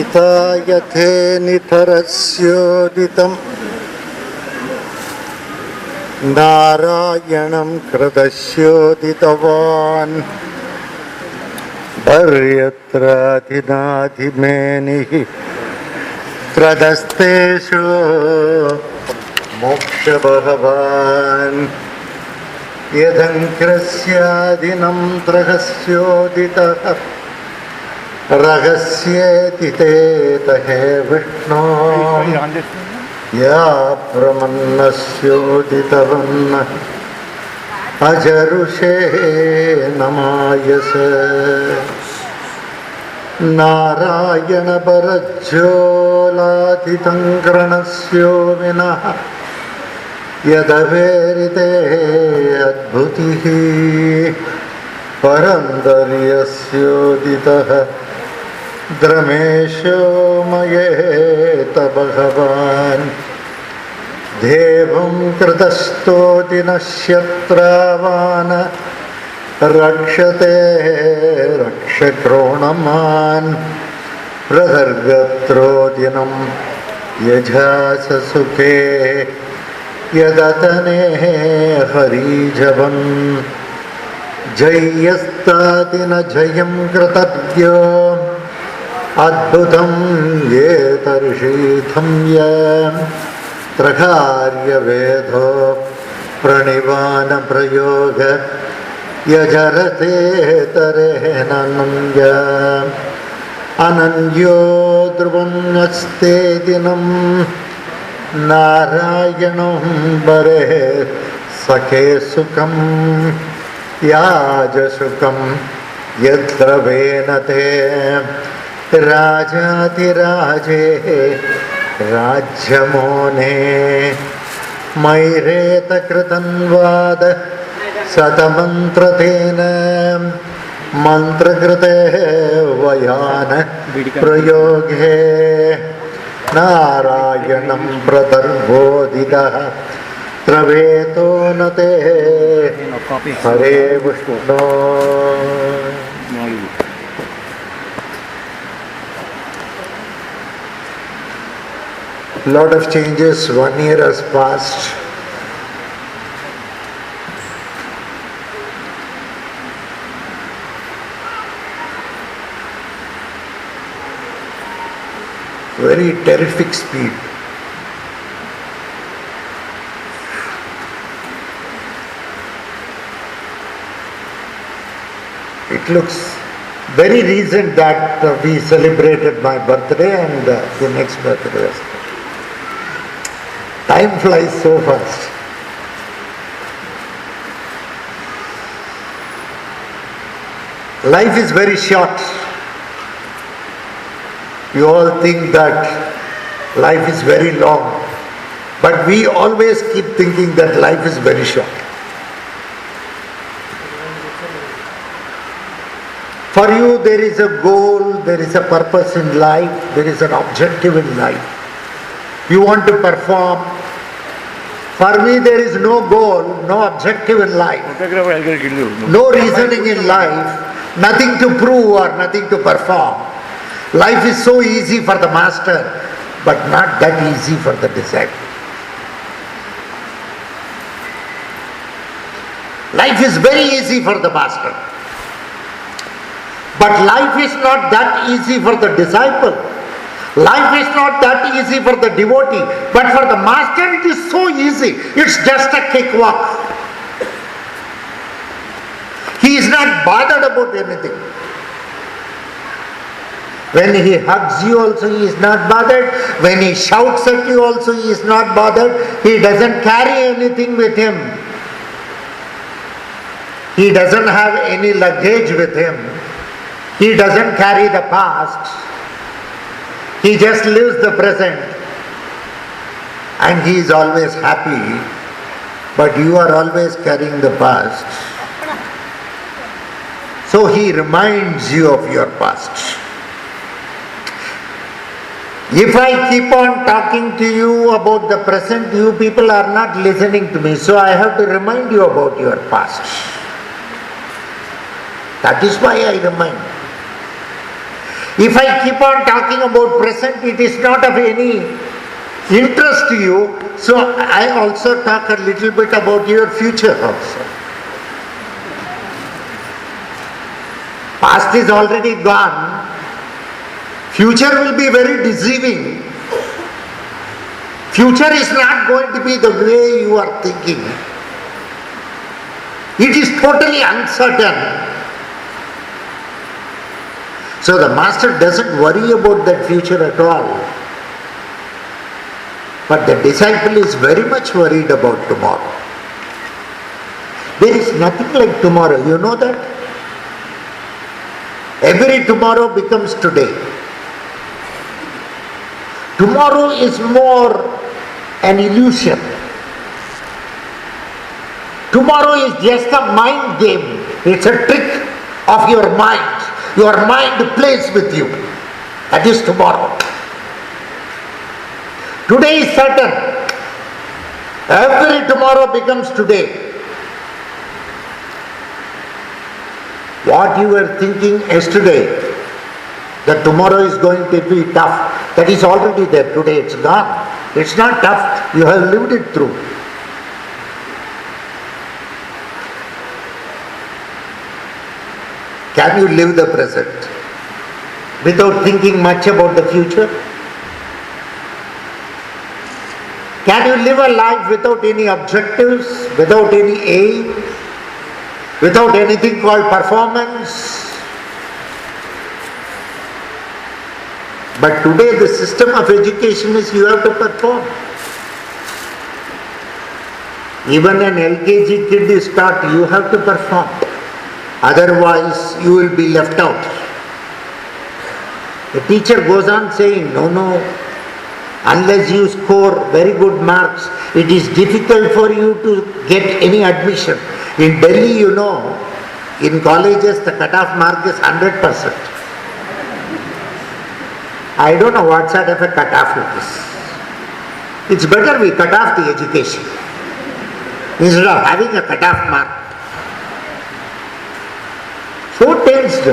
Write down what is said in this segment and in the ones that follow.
इतायथे नितरस्योदितं नारायणं कृतस्योदितवान् पर्यत्राधिनाधिमेनिः त्रदस्तेषु मोक्षभगवान् यदङ्क्रस्यादिनं त्रहस्योदितः रहस्येति ते तहे विष्णो या प्रमन्नस्योदितवन् अजरुषे नमायस नारायण परज्योलातितं कृणस्यो विनः यदवेरिते अद्भुतिः परन्दर्यस्योदितः द्रमेशो मयेत भगवान् देवं कृतस्तोति नश्यत्रावान् रक्षते रक्षक्रोणमान् प्रदर्गत्रोदिनं यजास सुखे यदतने हरिजवन् जयस्ताति न जयं कृतज्ञो अद्भुतं ये तर्षीथं य त्रकार्यवेदो प्रणिवान प्रयोग यजरते तरेणनन्य अनन्यो ध्रुवन्नस्ते दिनं नारायणं वरे सखे सुखं याजसुखं यद्रवेन ते राजाधिराजे राज्यमोने मैरेतकृतन्वाद शतमन्त्रतेन मन्त्रकृते वयान प्रयोगे नारायणं प्रदर्बोधितः त्रवेतो न ते हरे विष्णो. Lot of changes. 1 year has passed. Very terrific speed. It looks very recent that we celebrated my birthday and the next birthday was. Time flies so fast. Life is very short. You all think that life is very long, but we always keep thinking that life is very short. For you, there is a goal, there is a purpose in life, there is an objective in life. You want to perform. For me, there is no goal, no objective in life, no reasoning in life, nothing to prove or nothing to perform. Life is so easy for the master, but not that easy for the disciple. Life is very easy for the master, but life is not that easy for the disciple. Life is not that easy for the devotee, but for the master it is so easy. It's just a cakewalk. He is not bothered about anything. When he hugs you also he is not bothered. When he shouts at you also he is not bothered. He doesn't carry anything with him. He doesn't have any luggage with him. He doesn't carry the past. He just lives the present. And he is always happy. But you are always carrying the past. So he reminds you of your past. If I keep on talking to you about the present, you people are not listening to me. So I have to remind you about your past. That is why I remind. If I keep on talking about present, it is not of any interest to you, so I also talk a little bit about your future also. Past is already gone. Future will be very deceiving. Future is not going to be the way you are thinking. It is totally uncertain. So the master doesn't worry about that future at all. But the disciple is very much worried about tomorrow. There is nothing like tomorrow, you know that? Every tomorrow becomes today. Tomorrow is more an illusion. Tomorrow is just a mind game. It's a trick of your mind. Your mind plays with you. That is tomorrow. Today is certain. Every tomorrow becomes today. What you were thinking yesterday, that tomorrow is going to be tough, that is already there. Today it's gone. It's not tough. You have lived it through. Can you live the present without thinking much about the future? Can you live a life without any objectives, without any aim, without anything called performance? But today the system of education is you have to perform. Even an LKG kid is taught you have to perform. Otherwise you will be left out. The teacher goes on saying, no, unless you score very good marks, it is difficult for you to get any admission. In Delhi, you know, in colleges the cut-off mark is 100%. I don't know what sort of a cut-off it is. It's better we cut off the education instead of having a cut-off mark. So tensed.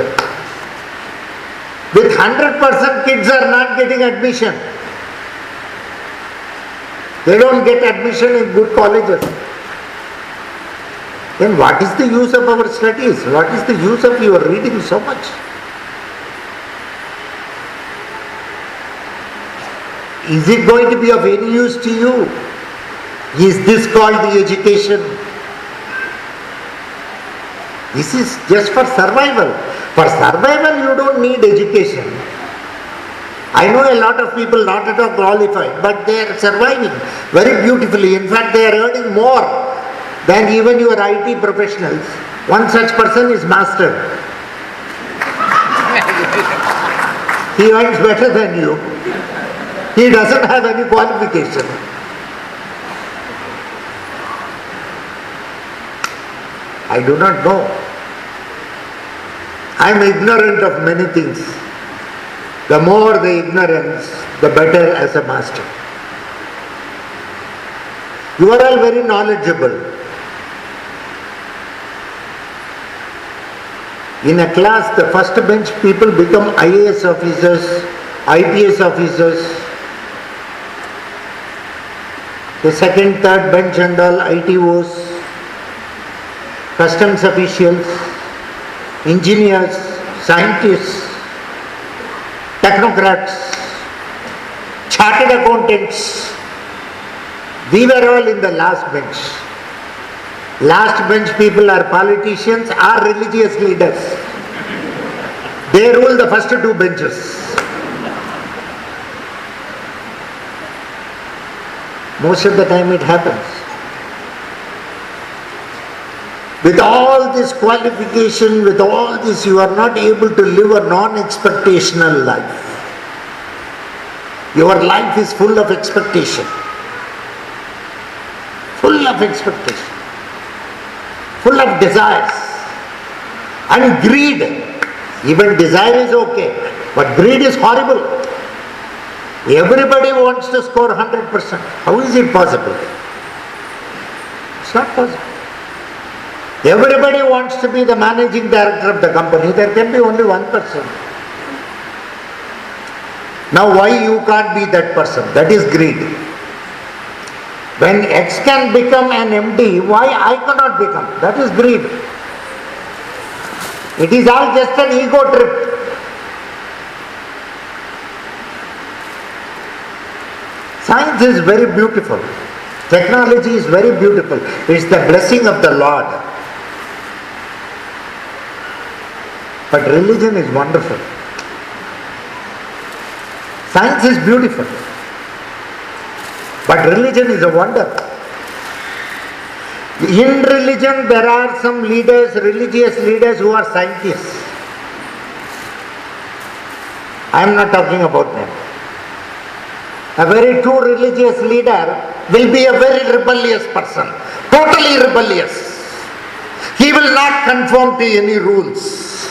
With 100% kids are not getting admission. They don't get admission in good colleges. Then what is the use of our studies? What is the use of your reading so much? Is it going to be of any use to you? Is this called the education? This is just for survival. For survival you don't need education. I know a lot of people not at all qualified, but they are surviving very beautifully. In fact, they are earning more than even your IT professionals. One such person is master. He earns better than you. He doesn't have any qualification. I do not know. I am ignorant of many things. The more the ignorance, the better as a master. You are all very knowledgeable. In a class, the first bench people become IAS officers, IPS officers. The second, third bench and all ITOs, customs officials, engineers, scientists, technocrats, chartered accountants. We were all in the last bench. Last bench people are politicians or religious leaders. They rule the first two benches. Most of the time it happens. With all this qualification, with all this, you are not able to live a non-expectational life. Your life is full of expectation. Full of expectation. Full of desires. And greed. Even desire is okay, but greed is horrible. Everybody wants to score 100%. How is it possible? It's not possible. Everybody wants to be the managing director of the company. There can be only one person. Now why you can't be that person? That is greed. When X can become an MD, why I cannot become? That is greed. It is all just an ego trip. Science is very beautiful. Technology is very beautiful. It's the blessing of the Lord. But religion is wonderful. Science is beautiful. But religion is a wonder. In religion there are some leaders, religious leaders who are scientists. I am not talking about them. A very true religious leader will be a very rebellious person. Totally rebellious. He will not conform to any rules.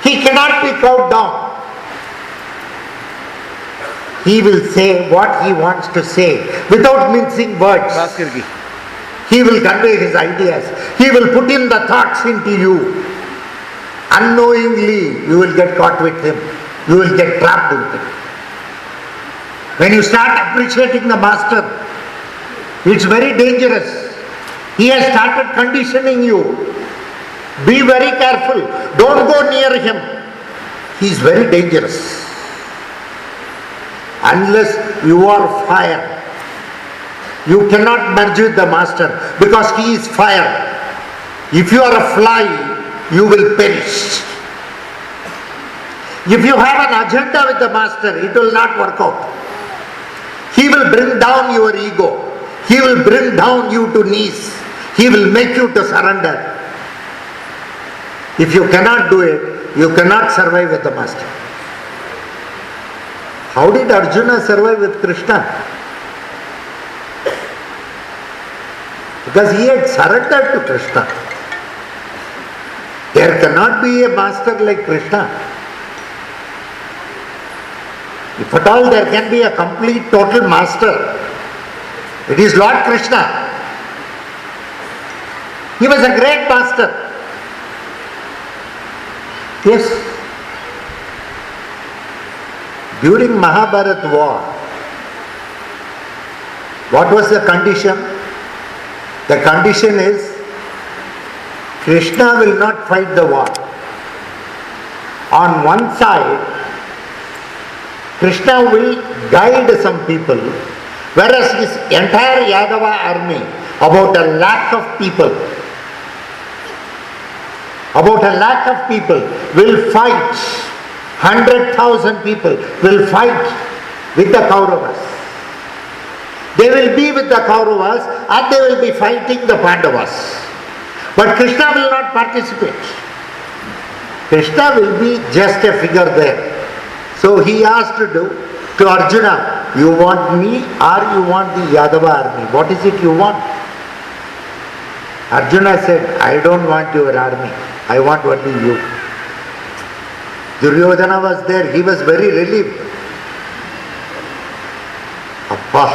He cannot be cowed down. He will say what he wants to say without mincing words. He will convey his ideas. He will put in the thoughts into you. Unknowingly, you will get caught with him. You will get trapped with him. When you start appreciating the master, it's very dangerous. He has started conditioning you. Be very careful. Don't go near him. He is very dangerous. Unless you are fire, you cannot merge with the master because he is fire. If you are a fly, you will perish. If you have an agenda with the master, it will not work out. He will bring down your ego. He will bring down you to knees. He will make you to surrender. If you cannot do it, you cannot survive with the master. How did Arjuna survive with Krishna? Because he had surrendered to Krishna. There cannot be a master like Krishna. If at all there can be a complete total master, it is Lord Krishna. He was a great master. Yes. During Mahabharata war, what was the condition? The condition is Krishna will not fight the war. On one side, Krishna will guide some people, whereas his entire Yadava army, about 1,00,000 of people, will fight. 100,000 people will fight with the Kauravas. They will be with the Kauravas and they will be fighting the Pandavas. But Krishna will not participate. Krishna will be just a figure there. So he asked to Arjuna, you want me or you want the Yadava army? What is it you want? Arjuna said, I don't want your army. I want only you. Duryodhana was there. He was very relieved. Appa,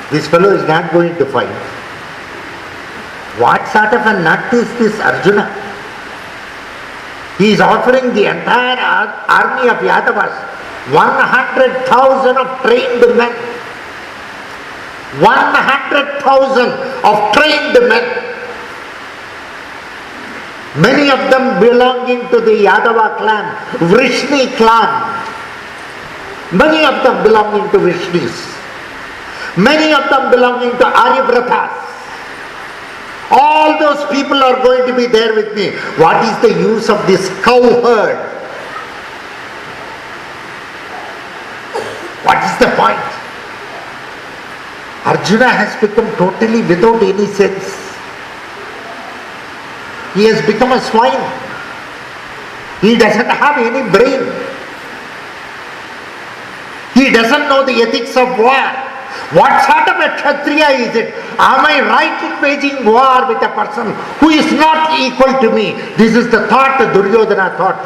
this fellow is not going to fight. What sort of a nut is this Arjuna? He is offering the entire army of Yadavas, 100,000 of trained men. 100,000 of trained men. Many of them belonging to the Yadava clan, Vrishni clan. Many of them belonging to Vrishnis. Many of them belonging to Aryabratas. All those people are going to be there with me. What is the use of this cow herd? What is the point? Arjuna has become totally without any sense. He has become a swine. He doesn't have any brain. He doesn't know the ethics of war. What sort of a Kshatriya is it? Am I right in waging war with a person who is not equal to me? This is the thought Duryodhana thought.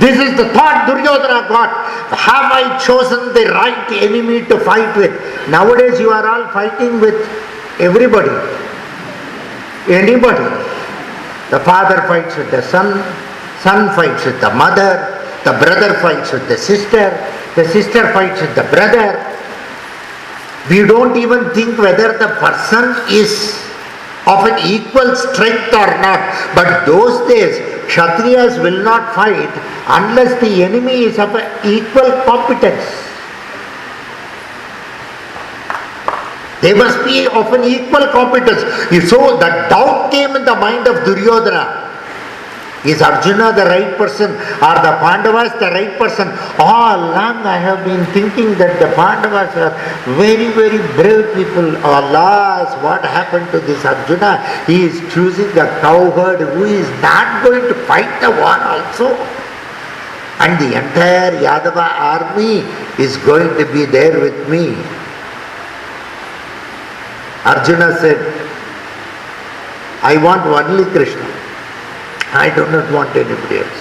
This is the thought Duryodhana got. Have I chosen the right enemy to fight with? Nowadays you are all fighting with everybody. Anybody. The father fights with the son fights with the mother, the brother fights with the sister fights with the brother. We don't even think whether the person is of an equal strength or not. But those days, Kshatriyas will not fight unless the enemy is of an equal competence. They must be of an equal competence. So the doubt came in the mind of Duryodhana. Is Arjuna the right person? Are the Pandavas the right person? All along I have been thinking that the Pandavas are very, very brave people. Alas, what happened to this Arjuna? He is choosing a cowherd who is not going to fight the war also. And the entire Yadava army is going to be there with me. Arjuna said, I want only Krishna. I do not want anybody else.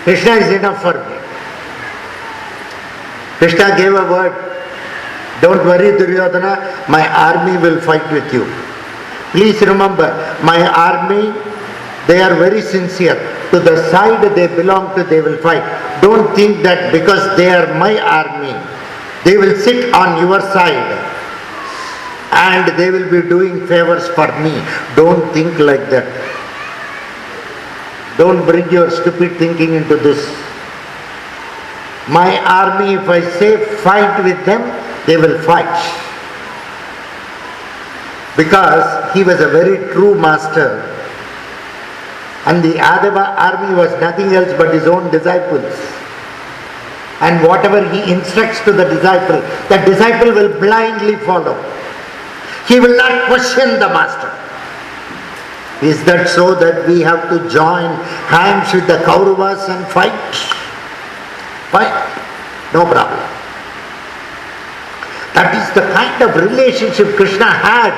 Krishna is enough for me. Krishna gave a word. Don't worry, Duryodhana, my army will fight with you. Please remember, my army, they are very sincere. To the side they belong to, they will fight. Don't think that because they are my army, they will sit on your side and they will be doing favors for me. Don't think like that. Don't bring your stupid thinking into this. My army, if I say fight with them, they will fight. Because he was a very true master. And the Adava army was nothing else but his own disciples. And whatever he instructs to the disciple will blindly follow. He will not question the master. Is that so that we have to join hands with the Kauravas and fight? Fight? No problem. That is the kind of relationship Krishna had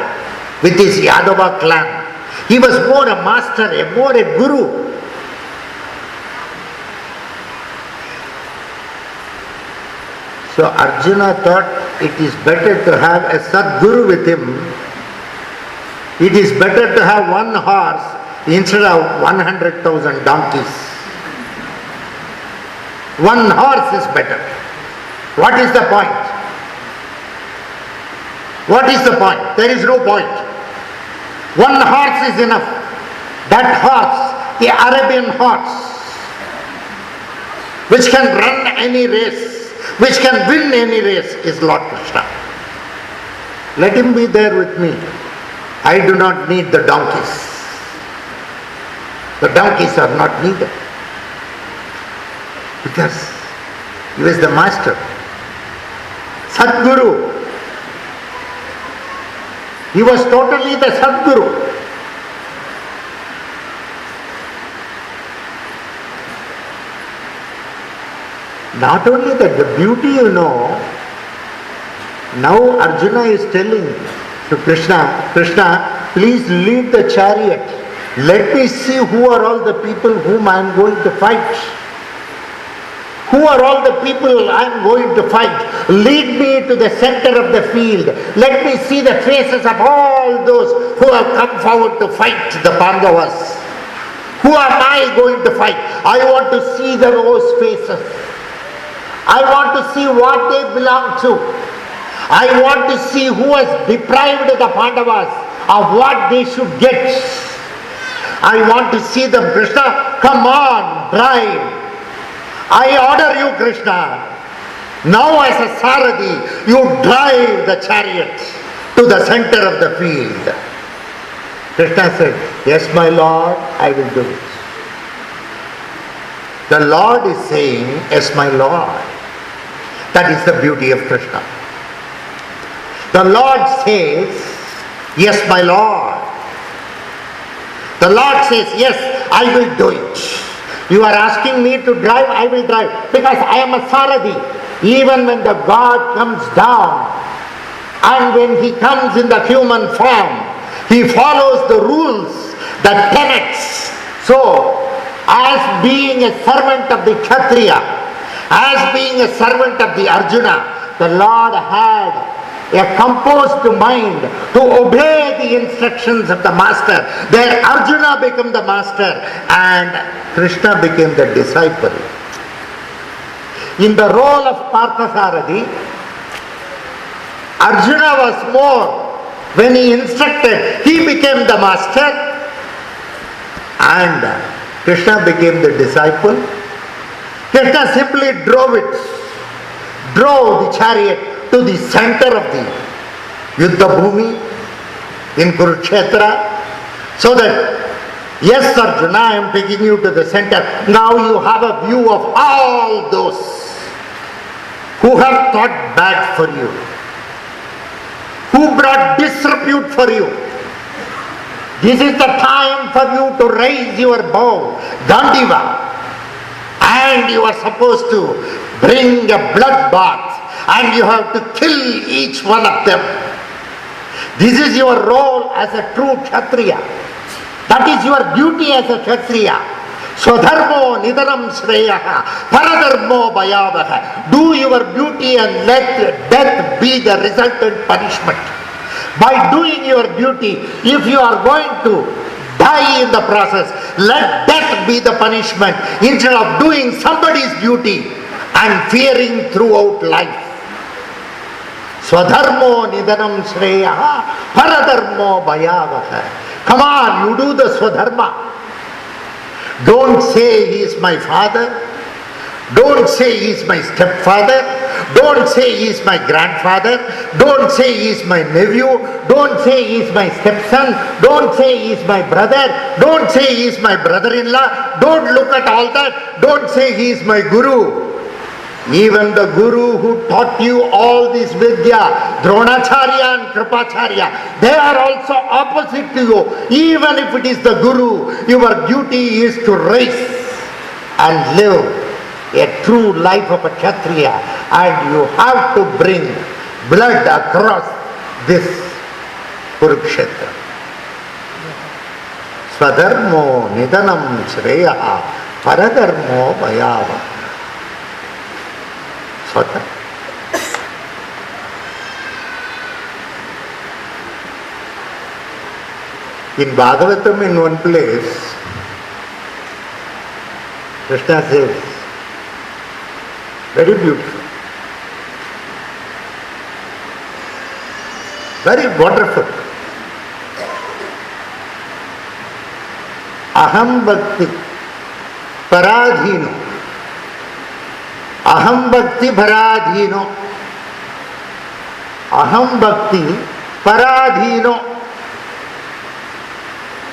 with his Yadava clan. He was more a master, more a guru. So Arjuna thought it is better to have a Sadguru with him. It is better to have one horse instead of 100,000 donkeys. One horse is better. What is the point? What is the point? There is no point. One horse is enough. That horse, the Arabian horse, which can run any race, which can win any race, is Lord Krishna. Let him be there with me. I do not need the donkeys. The donkeys are not needed. Because he was the master. Sadguru. He was totally the Sadguru. Not only that, the beauty now Arjuna is telling to Krishna, Krishna, please lead the chariot. Let me see who are all the people whom I am going to fight. Who are all the people I am going to fight? Lead me to the center of the field. Let me see the faces of all those who have come forward to fight the Pandavas. Who am I going to fight? I want to see those faces. I want to see what they belong to. I want to see who has deprived the Pandavas of what they should get. I want to see them. Krishna, come on, drive. I order you, Krishna. Now as a Saradi, you drive the chariot to the center of the field. Krishna said, yes, my Lord, I will do it. The Lord is saying, yes, my Lord. That is the beauty of Krishna. The Lord says, yes, my Lord. The Lord says, yes, I will do it. You are asking me to drive, I will drive. Because I am a Saradi. Even when the God comes down, and when he comes in the human form, he follows the rules, the tenets. So, as being a servant of the Kshatriya, as being a servant of the Arjuna, the Lord had a composed mind to obey the instructions of the master. There Arjuna became the master and Krishna became the disciple. In the role of Parthasarathi, Arjuna was more, when he instructed, he became the master and Krishna became the disciple. Krishna simply drove the chariot to the center of the Yuddha Bhumi in Kurukshetra, so that, yes Arjuna, I am taking you to the center. Now you have a view of all those who have thought bad for you, who brought disrepute for you. This is the time for you to raise your bow, Gandiva, and you are supposed to bring a bloodbath and you have to kill each one of them. This is your role as a true Kshatriya. That is your duty as a Kshatriya. Swadharmo nidanam shreyaha paradharmo bhayavaha. Do your duty and let death be the resultant punishment. By doing your duty, if you are going to die in the process, let death be the punishment instead of doing somebody's duty and fearing throughout life. Swadharmo nidanam shreyaha paradharmo bhayavaha. Come on, you do the swadharma. Don't say he is my father. Don't say he is my stepfather. Don't say he is my grandfather. Don't say he is my nephew. Don't say he is my stepson. Don't say he is my brother. Don't say he is my brother-in-law. Don't look at all that. Don't say he is my guru. Even the guru who taught you all this Vidya, Dronacharya and Kripacharya, they are also opposite to you. Even if it is the guru, your duty is to raise and live a true life of a Kshatriya, and you have to bring blood across this Kurukshetra. Swadharmo nidanam shreyaha paradharmo bhayava. Swata. In Bhagavatam, in one place, Krishna says, very beautiful, very wonderful. Aham bhakti paradhino, aham bhakti paradhino, aham bhakti paradhino,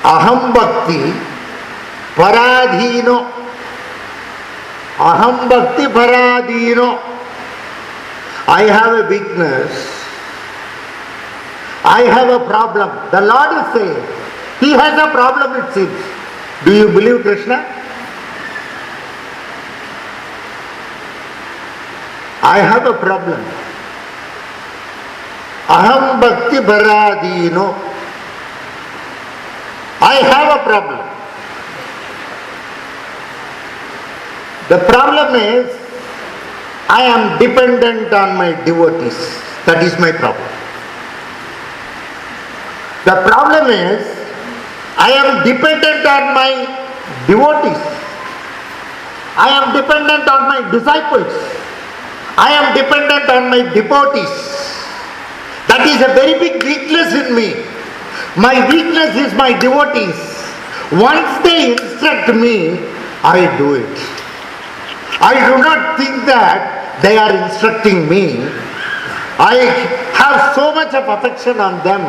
aham bhakti paradhino, aham bhakti paradhino. I have a weakness. I have a problem. The Lord is saying, he has a problem, it seems. Do you believe Krishna? I have a problem. Aham bhakti paradhino. I have a problem. The problem is, I am dependent on my devotees. That is my problem. The problem is, I am dependent on my devotees. I am dependent on my disciples. I am dependent on my devotees. That is a very big weakness in me. My weakness is my devotees. Once they instruct me, I do it. I do not think that they are instructing me. I have so much of affection on them.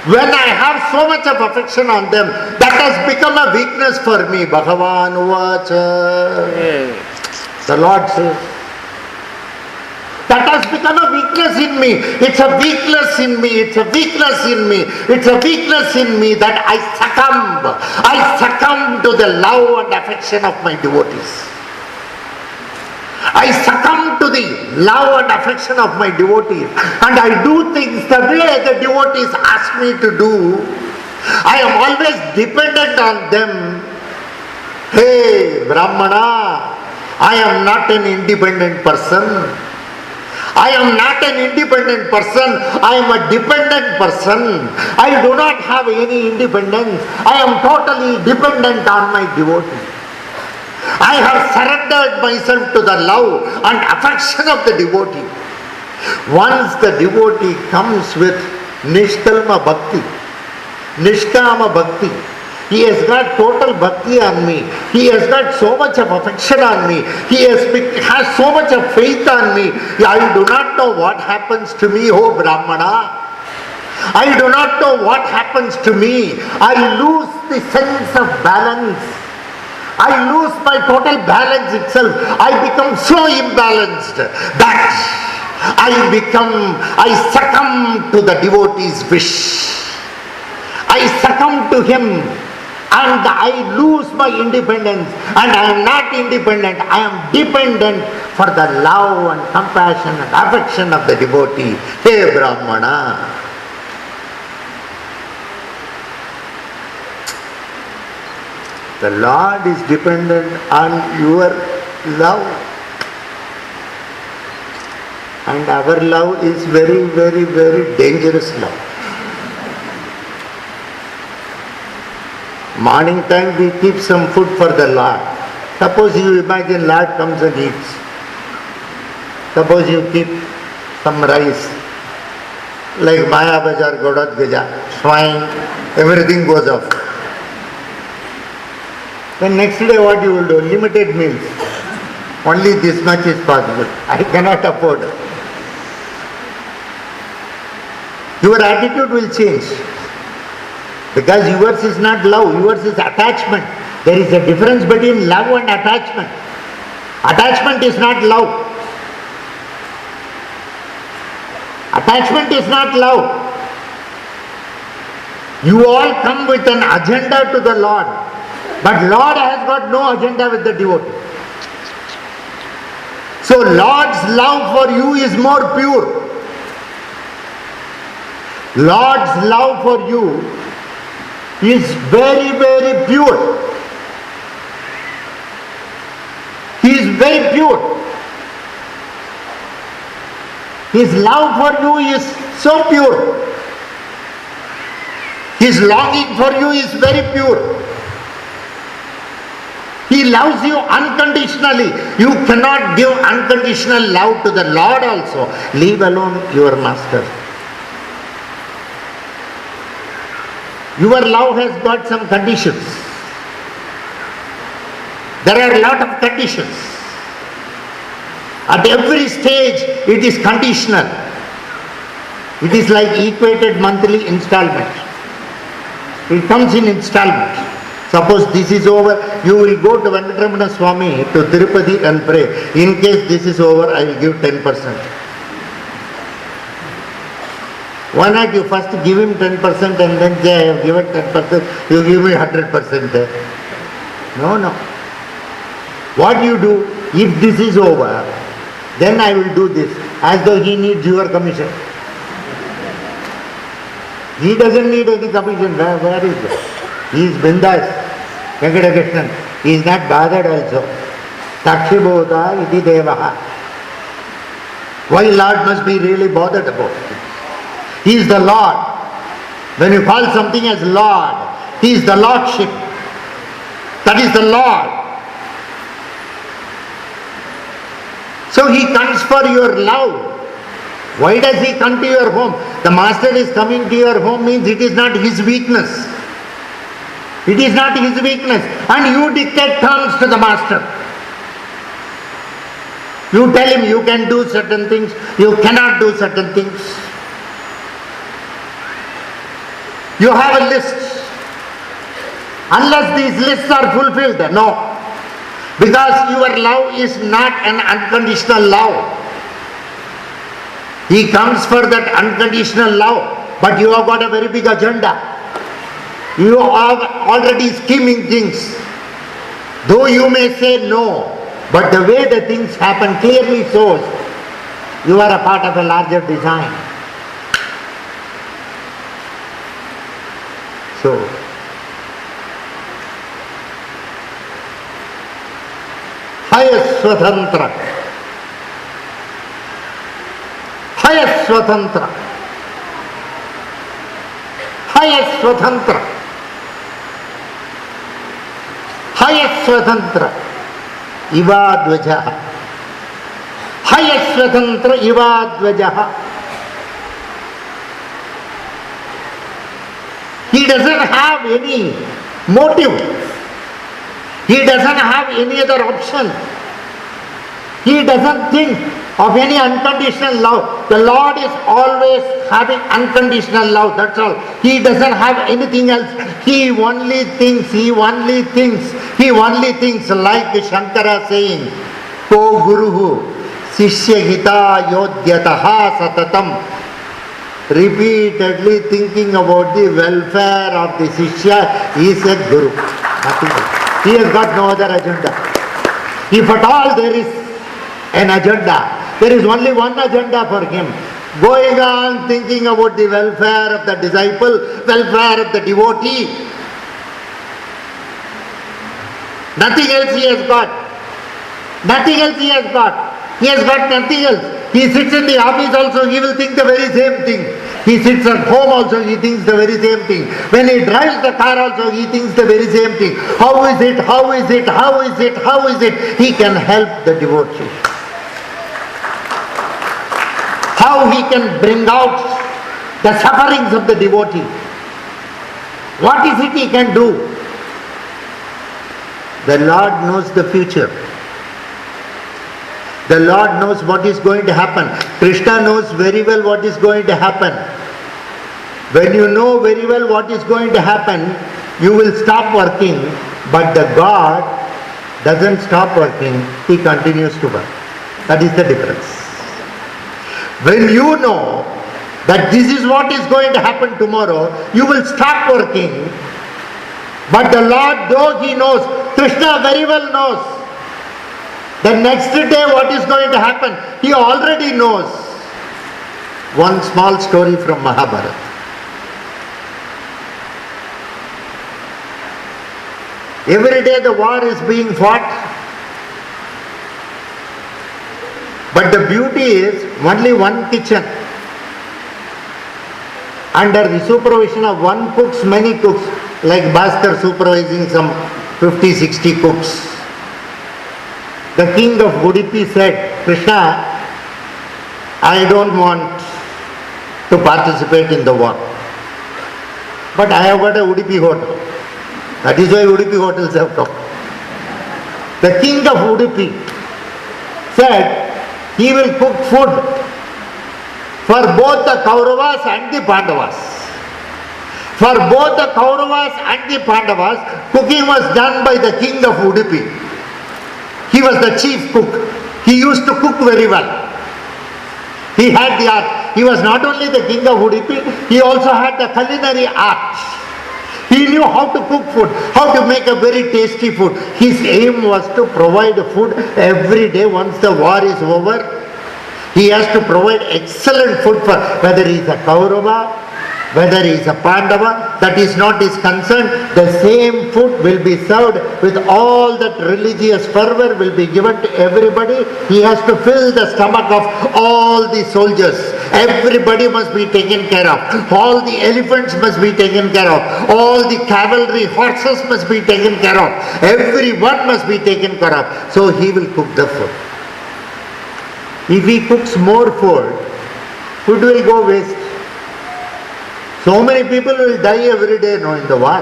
When I have so much of affection on them, that has become a weakness for me. Bhagavan Uvacha. The Lord says, that has become a weakness in me. It's a weakness in me. It's a weakness in me. It's a weakness in me that I succumb. I succumb to the love and affection of my devotees. I succumb to the love and affection of my devotees, and I do things the way the devotees ask me to do. I am always dependent on them. Hey Brahmana, I am not an independent person. I am not an independent person. I am a dependent person. I do not have any independence. I am totally dependent on my devotee. I have surrendered myself to the love and affection of the devotee. Once the devotee comes with Nishkalma Bhakti, Nishkama Bhakti, he has got total bhakti on me. He has got so much of affection on me. He has so much of faith on me. I do not know what happens to me, oh Brahmana. I do not know what happens to me. I lose the sense of balance. I lose my total balance itself. I become so imbalanced that I succumb to the devotee's wish. I succumb to him and I lose my independence, and I am not independent, I am dependent for the love and compassion and affection of the devotee. Hey Brahmana. The Lord is dependent on your love. And our love is very, very, very dangerous love. Morning time we keep some food for the Lord. Suppose you imagine Lord comes and eats. Suppose you keep some rice, like Maya Bajar, Godot Gaja, swine, everything goes off. Then next day what you will do? Limited meals. Only this much is possible. I cannot afford. Your attitude will change. Because yours is not love, yours is attachment. There is a difference between love and attachment. Attachment is not love. Attachment is not love. You all come with an agenda to the Lord, but Lord has got no agenda with the devotee. So Lord's love for you is more pure. Lord's love for you is very, very pure. He is very pure. His love for you is so pure. His longing for you is very pure. He loves you unconditionally. You cannot give unconditional love to the Lord also. Leave alone your master. Your love has got some conditions. There are a lot of conditions. At every stage it is conditional. It is like equated monthly installment. It comes in installment. Suppose this is over, you will go to Venkatramana Swami to Tirupati and pray. In case this is over, I will give 10%. Why not you first give him 10% and then say, I have given 10%, you give me 100%. No. What you do, if this is over, then I will do this, as though he needs your commission. He doesn't need any commission. Where is it? He is bindas. Venkatakrishnan. He is not bothered also. Sakshibhota iti devaha. Why Lord must be really bothered about it? He is the Lord. When you call something as Lord, He is the Lordship. That is the Lord. So He comes for your love. Why does He come to your home? The Master is coming to your home means it is not His weakness. It is not His weakness. And you dictate terms to the Master. You tell Him you can do certain things, you cannot do certain things. You have a list. Unless these lists are fulfilled, no. Because your love is not an unconditional love. He comes for that unconditional love, but you have got a very big agenda. You are already scheming things. Though you may say no, but the way the things happen clearly shows you are a part of a larger design. So, Swatantra. Highest Swatantra. Highest Swatantra. Highest Swatantra. Ivadvajaha. Highest Swatantra Ivadvajaha. He doesn't have any motive. He doesn't have any other option. He doesn't think of any unconditional love. The Lord is always having unconditional love, that's all. He doesn't have anything else. He only thinks like Shankara saying, Ko Guruhu Sishya Hita Yodyataha Satatam. Repeatedly thinking about the welfare of the Shishya, he is a Guru. Nothing else. He has got no other agenda. If at all there is an agenda, there is only one agenda for him. Going on thinking about the welfare of the disciple, welfare of the devotee. Nothing else he has got. Nothing else he has got. He has got nothing else. He sits in the office also, he will think the very same thing. He sits at home also, he thinks the very same thing. When he drives the car also, he thinks the very same thing. How is it? How is it? How is it? How is it? He can help the devotee. How he can bring out the sufferings of the devotee. What is it he can do? The Lord knows the future. The Lord knows what is going to happen. Krishna knows very well what is going to happen. When you know very well what is going to happen, you will stop working, but the God doesn't stop working, He continues to work. That is the difference. When you know that this is what is going to happen tomorrow, you will stop working, but the Lord, though He knows, Krishna very well knows, the next day what is going to happen, he already knows. One small story from Mahabharata. Every day the war is being fought. But the beauty is only one kitchen. Under the supervision of one cooks, many cooks, like Bhaskar supervising some 50-60 cooks. The king of Udupi said, Krishna, I don't want to participate in the war. But I have got a Udupi hotel. That is why Udupi hotels have come. The king of Udupi said he will cook food for both the Kauravas and the Pandavas. For both the Kauravas and the Pandavas, cooking was done by the king of Udupi. He was the chief cook. He used to cook very well. He had the art. He was not only the king of Udupi, he also had the culinary art. He knew how to cook food, how to make a very tasty food. His aim was to provide food every day once the war is over. He has to provide excellent food for whether he is a Kaurava, whether he is a Pandava, that is not his concern. The same food will be served with all that religious fervor will be given to everybody. He has to fill the stomach of all the soldiers. Everybody must be taken care of. All the elephants must be taken care of. All the cavalry horses must be taken care of. Everyone must be taken care of. So he will cook the food. If he cooks more food, food will go waste. So many people will die every day now in the war.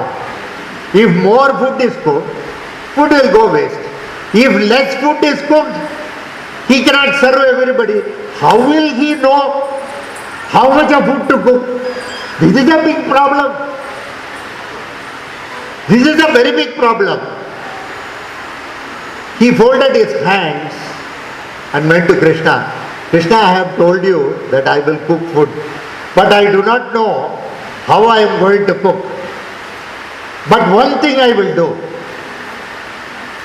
If more food is cooked, food will go waste. If less food is cooked, he cannot serve everybody. How will he know how much of food to cook? This is a big problem. This is a very big problem. He folded his hands and went to Krishna. Krishna, I have told you that I will cook food, but I do not know how I am going to cook. But one thing I will do.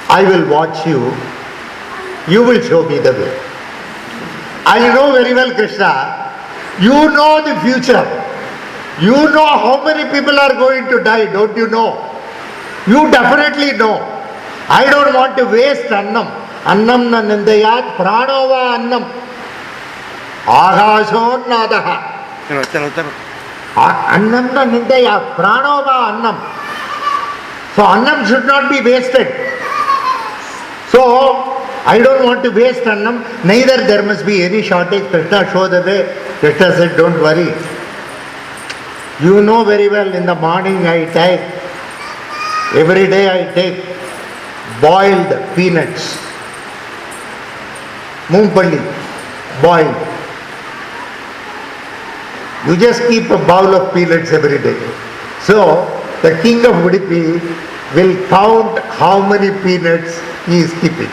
I will watch you. You will show me the way. I know very well, Krishna. You know the future. You know how many people are going to die, don't you know? You definitely know. I don't want to waste annam. annam na nindayat pranova annam agashonnadaha. Annam na nindayat pranova annam. So annam should not be wasted. So I don't want to waste annam, neither there must be any shortage. Krishna showed the way. Krishna said, don't worry. You know very well, in the morning every day I take boiled peanuts, moompalli, boiled. You just keep a bowl of peanuts every day. So the king of Udupi will count how many peanuts he is keeping.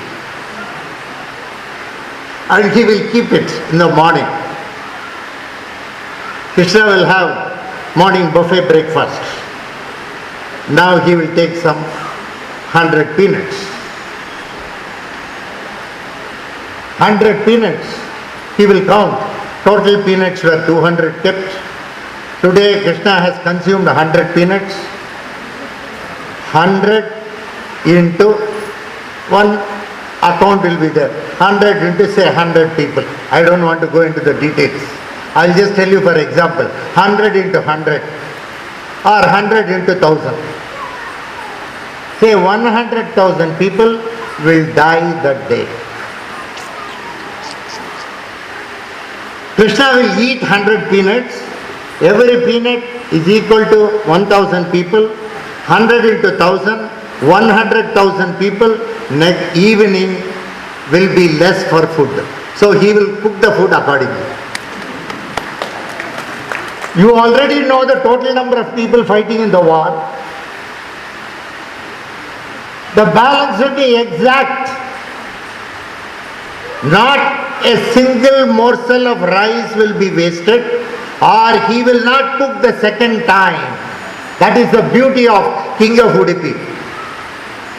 And he will keep it in the morning. Krishna will have morning buffet breakfast. Now he will take some 100 peanuts. 100 peanuts. He will count. Total peanuts were 200 kept. Today Krishna has consumed 100 peanuts. 100 into one account will be there. 100 into say 100 people. I don't want to go into the details. I'll just tell you for example. 100 into 100 or 100 into 1000. Say 100,000 people will die that day. Krishna will eat 100 peanuts. Every peanut is equal to 1,000 people. 100 into 1,000, 100,000 people. Next evening will be less for food. So he will cook the food accordingly. You already know the total number of people fighting in the war. The balance will be exact. Not a single morsel of rice will be wasted, or he will not cook the second time. That is the beauty of King of Udupi.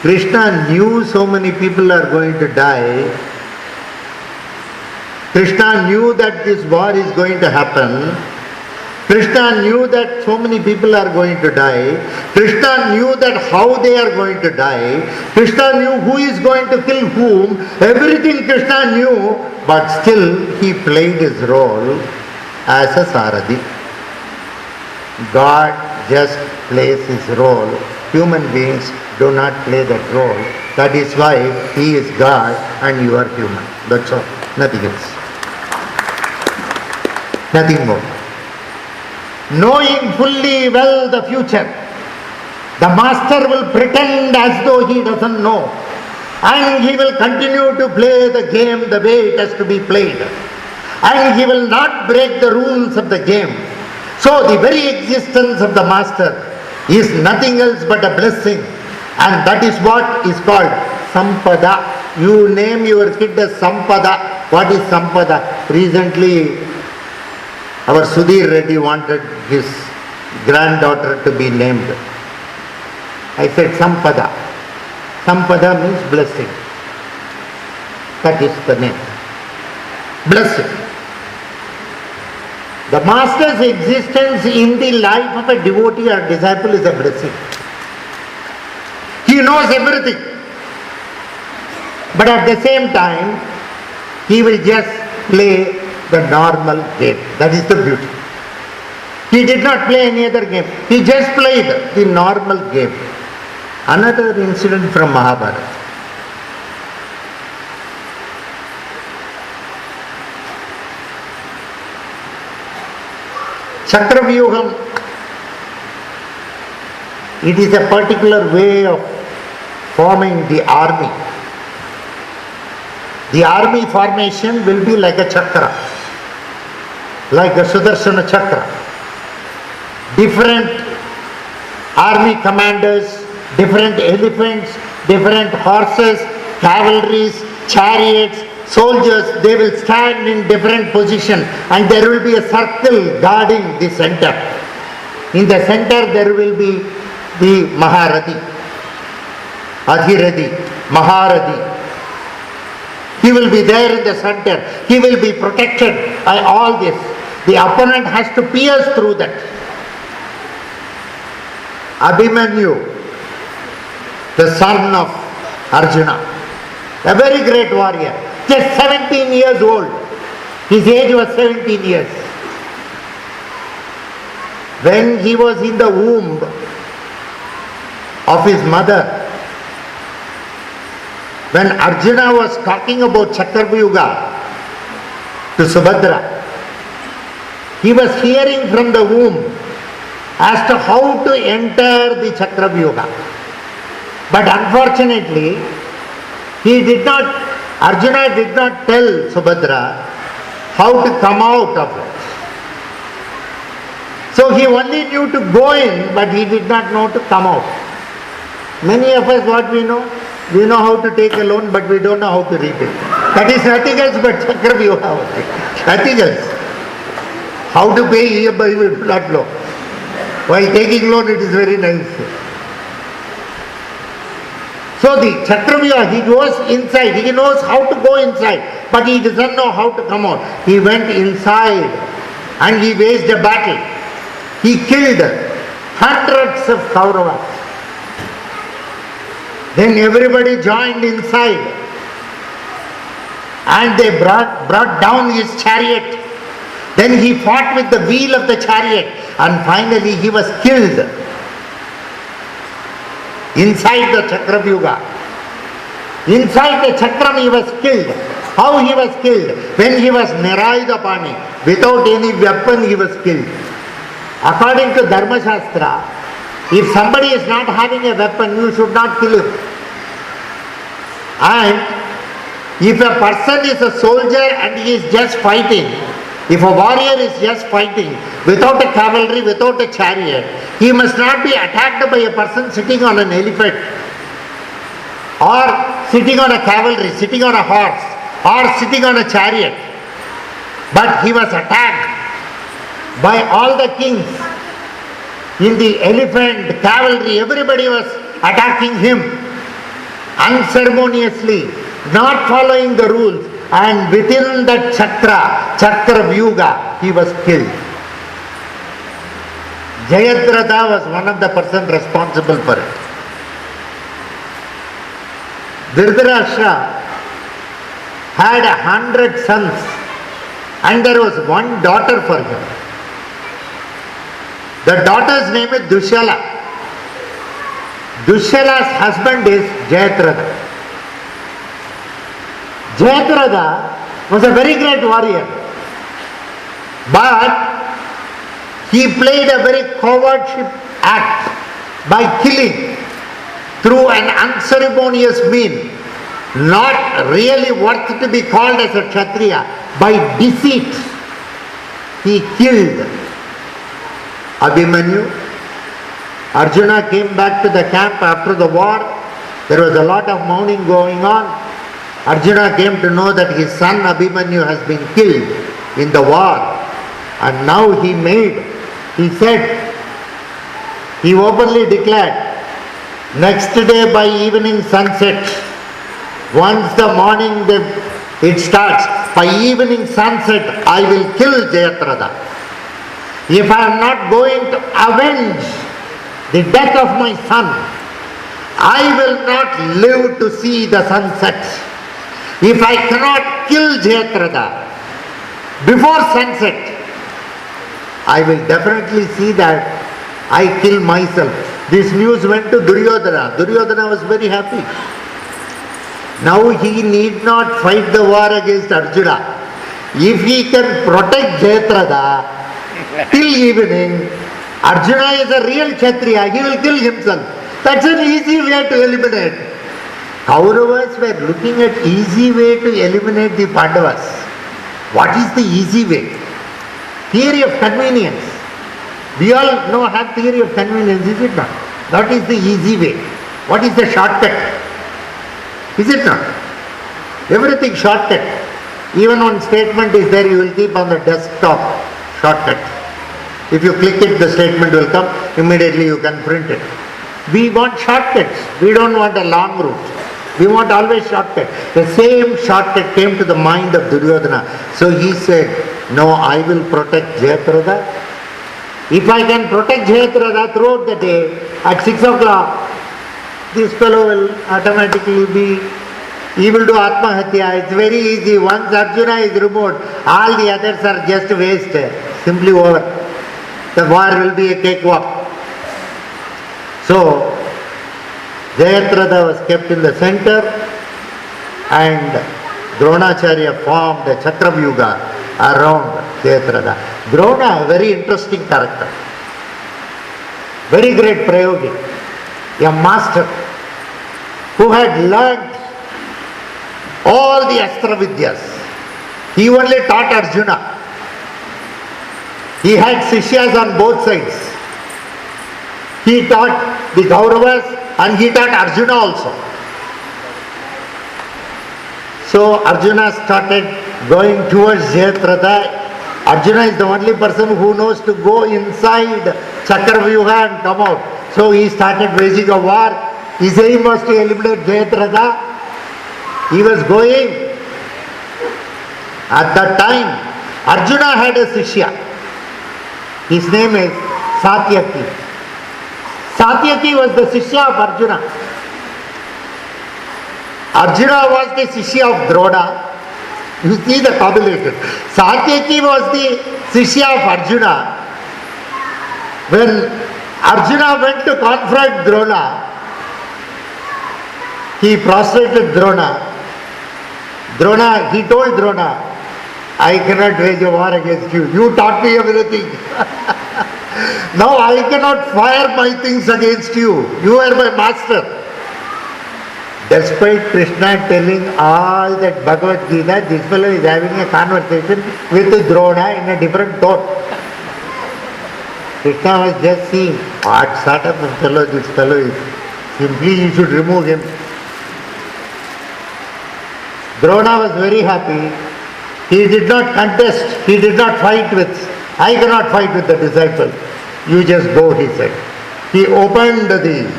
Krishna knew so many people are going to die. Krishna knew that this war is going to happen. Krishna knew that so many people are going to die. Krishna knew that how they are going to die. Krishna knew who is going to kill whom. Everything Krishna knew, but still he played his role as a Saradi. God just plays his role. Human beings do not play that role. That is why he is God and you are human. That's all. Nothing else. Nothing more. Knowing fully well the future, the master will pretend as though he doesn't know, and he will continue to play the game the way it has to be played, and he will not break the rules of the game. So the very existence of the master is nothing else but a blessing, and that is what is called Sampada. You name your kid as Sampada. What is Sampada? Recently our Sudhir Reddy wanted his granddaughter to be named. I said Sampada. Sampada means blessing. That is the name. Blessing. The master's existence in the life of a devotee or disciple is a blessing. He knows everything. But at the same time, he will just play the normal game. That is the beauty. He did not play any other game. He just played the normal game. Another incident from Mahabharata. Chakravyuham, it is a particular way of forming the army. The army formation will be like a chakra, like a Sudarshana chakra. Different army commanders, different elephants, different horses, cavalries, chariots, soldiers, they will stand in different position and there will be a circle guarding the center. In the center there will be the Maharati, Adhiradi, Maharati. He will be there in the center. He will be protected by all this. The opponent has to pierce through that. Abhimanyu, the son of Arjuna, a very great warrior, just 17 years old. His age was 17 years. When he was in the womb of his mother, when Arjuna was talking about Chakravyuga to Subhadra, he was hearing from the womb as to how to enter the Chakravyuga. But unfortunately, Arjuna did not tell Subhadra how to come out of it. So he only knew to go in, but he did not know to come out. Many of us, what we know? We know how to take a loan, but we don't know how to repay. That is nothing else but Chakravyuha. Nothing else. How to pay EMI we do not know. While taking loan, it is very nice. So the Chakravyuha, he goes inside. He knows how to go inside, but he doesn't know how to come out. He went inside and he waged a battle. He killed hundreds of Kauravas. Then everybody joined inside and they brought down his chariot. Then he fought with the wheel of the chariot and finally he was killed inside the Chakravyuga. Inside the Chakram he was killed. How he was killed? When he was Nirayudapani, without any weapon he was killed. According to Dharma Shastra, if somebody is not having a weapon, you should not kill him. And if a person is a soldier and he is just fighting, if a warrior is just fighting without a cavalry, without a chariot, he must not be attacked by a person sitting on an elephant or sitting on a cavalry, sitting on a horse or sitting on a chariot. But he was attacked by all the kings. In the elephant, cavalry, everybody was attacking him unceremoniously, not following the rules. And within that Chakravyuga, he was killed. Jayadratha was one of the persons responsible for it. Dhritarashtra had 100 sons and there was one daughter for him. The daughter's name is Dushala. Dushala's husband is Jayadratha. Jayadratha was a very great warrior, but he played a very cowardship act by killing through an unceremonious means, not really worth to be called as a Kshatriya. By deceit, he killed Abhimanyu. Arjuna came back to the camp after the war. There was a lot of mourning going on. Arjuna came to know that his son Abhimanyu has been killed in the war. And now he openly declared, next day by evening sunset, once the morning it starts, by evening sunset I will kill Jayadratha. If I am not going to avenge the death of my son, I will not live to see the sunset. If I cannot kill Jayadratha before sunset, I will definitely see that I kill myself. This news went to Duryodhana. Duryodhana was very happy. Now he need not fight the war against Arjuna. If he can protect Jayadratha till evening, Arjuna is a real Kshatriya, he will kill himself. That's an easy way to eliminate. Kauravas were looking at easy way to eliminate the Pandavas. What is the easy way? Theory of convenience. We all have theory of convenience, is it not? That is the easy way. What is the shortcut? Is it not? Everything shortcut. Even one statement is there, you will keep on the desktop. Shortcut. If you click it, the statement will come. Immediately you can print it. We want shortcuts. We don't want a long route. We want always shortcut. The same shortcut came to the mind of Duryodhana. So he said, no, I will protect Jayadratha. If I can protect Jayadratha throughout the day, at 6 o'clock, this fellow will automatically be he will do Atmahatya. It's very easy. Once Arjuna is removed, all the others are just waste. Simply over. The war will be a cakewalk. So, Jayadratha was kept in the center and Dronacharya formed a Chakravyuga around Jayadratha. Drona, a very interesting character. Very great Prayogi. A master who had learnt all the Astra Vidyas. He only taught Arjuna. He had Sishyas on both sides. He taught the Kauravas and he taught Arjuna also. So Arjuna started going towards Jayadratha. Arjuna is the only person who knows to go inside Chakravyuha and come out. So he started waging a war. His aim was to eliminate Jayadratha. He was going. At that time, Arjuna had a Sishya. His name is Satyaki. Satyaki was the Sishya of Arjuna. Arjuna was the Sishya of Drona. You see the combination. Satyaki was the Sishya of Arjuna. When Arjuna went to confront Drona, he prostrated Drona. He told Drona, I cannot wage a war against you. You taught me everything. Now I cannot fire my things against you. You are my master. Despite Krishna telling all that Bhagavad Gita, this fellow is having a conversation with Drona in a different tone. Krishna was just seeing what sort of a fellow this fellow is. Simply you should remove him. Drona was very happy. He did not contest. He did not fight with. I cannot fight with the disciple. You just go, he said. He opened the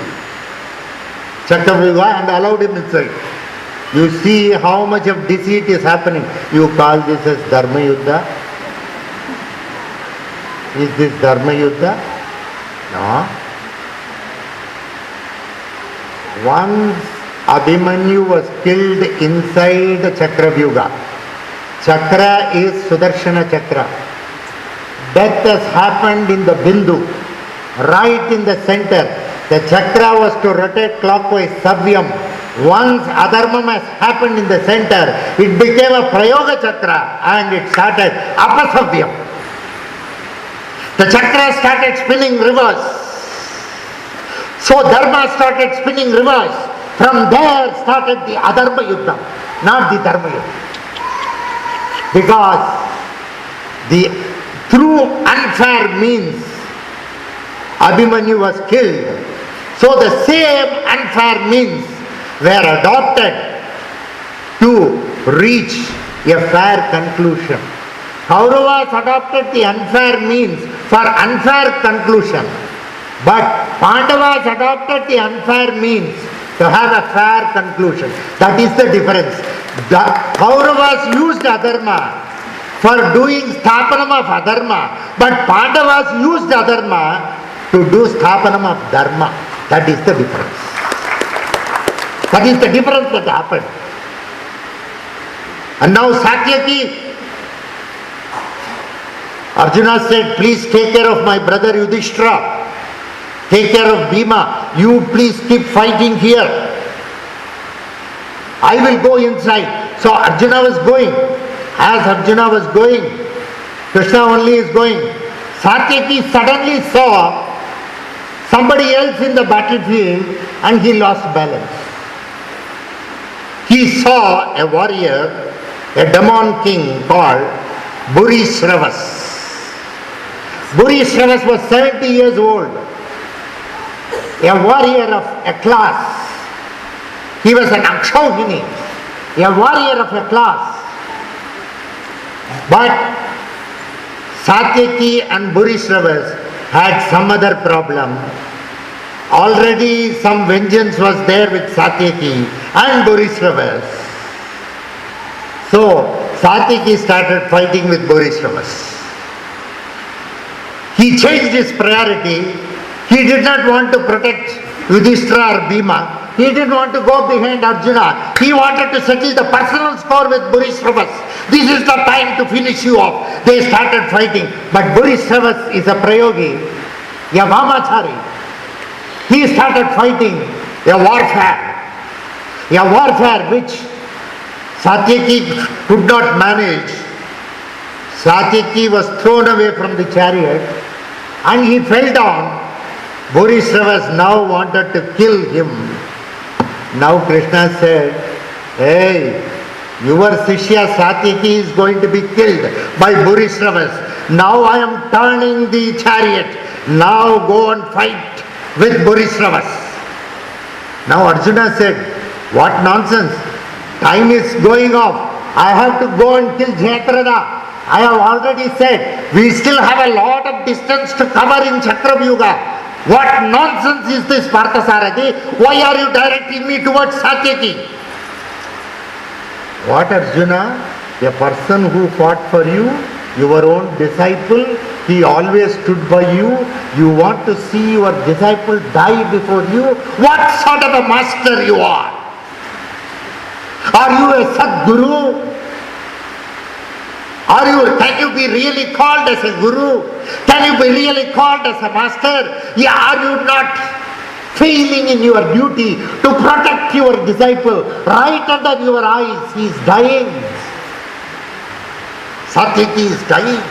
Chakravyuha and allowed him inside. You see how much of deceit is happening. You call this as Dharma Yuddha? Is this Dharma Yuddha? No. Once Abhimanyu was killed inside the Chakravyuha. Chakra is Sudarshana Chakra. Death has happened in the Bindu, right in the center. The chakra was to rotate clockwise, Savyam. Once Adharmam has happened in the center, it became a Prayoga Chakra and it started Apasavyam. The chakra started spinning reverse. So Dharma started spinning reverse. From there started the Adharma Yuddha, not the Dharma Yuddha. Because through unfair means Abhimanyu was killed. So the same unfair means were adopted to reach a fair conclusion. Kauravas adopted the unfair means for unfair conclusion. But Pandavas adopted the unfair means to have a fair conclusion. That is the difference. The Kauravas used Adharma for doing Sthapanam of Adharma, but Pandavas used Adharma to do Sthapanam of Dharma. That is the difference. That is the difference that happened. And now Satyaki, Arjuna said, please take care of my brother Yudhishthira. Take care of Bhima. You please keep fighting here. I will go inside. So Arjuna was going. As Arjuna was going, Krishna only is going. Satyaki suddenly saw somebody else in the battlefield and he lost balance. He saw a warrior, a demon king called Burisravas. Burisravas was 70 years old, a warrior of a class. He was an Akshauhini, a warrior of a class. But Satyaki and Burisravas had some other problem. Already some vengeance was there with Satyaki and Burisravas. So Satyaki started fighting with Burisravas. He changed his priority. He did not want to protect Yudhishthira or Bhima. He didn't want to go behind Arjuna. He wanted to settle the personal score with Burisravas. This is the time to finish you off. They started fighting. But Burisravas is a prayogi, a Vamachari. He started fighting a warfare which Satyaki could not manage. Satyaki was thrown away from the chariot and he fell down. Burisravas now wanted to kill him. Now Krishna said, hey, your Sishya Satyaki is going to be killed by Burisravas. Now I am turning the chariot. Now go and fight with Burisravas. Now Arjuna said, what nonsense. Time is going off. I have to go and kill Jayadratha. I have already said, we still have a lot of distance to cover in Chakravyuga. What nonsense is this, Parthasarathi? Why are you directing me towards Satyaki? What, Arjuna? A person who fought for you, your own disciple, he always stood by you. You want to see your disciple die before you? What sort of a master you are? Are you a Sadguru? Can you be really called as a guru? Can you be really called as a master? Yeah, are you not failing in your duty to protect your disciple? Right under your eyes, he is dying. Satyaki is dying.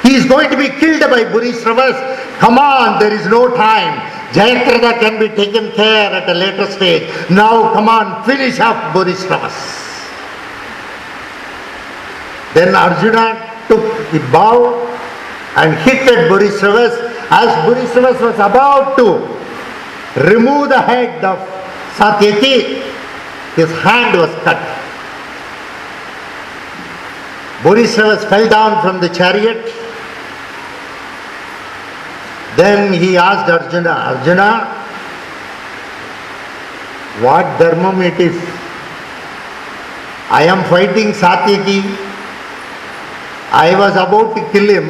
He is going to be killed by Burisravas. Come on, there is no time. Jayadratha can be taken care at a later stage. Now come on, finish up Burisravas. Then Arjuna took the bow and hit at Burisravas. As Burisravas was about to remove the head of Satyaki, his hand was cut. Burisravas fell down from the chariot. Then he asked Arjuna, Arjuna, what dharmam it is? I am fighting Satyaki. I was about to kill him,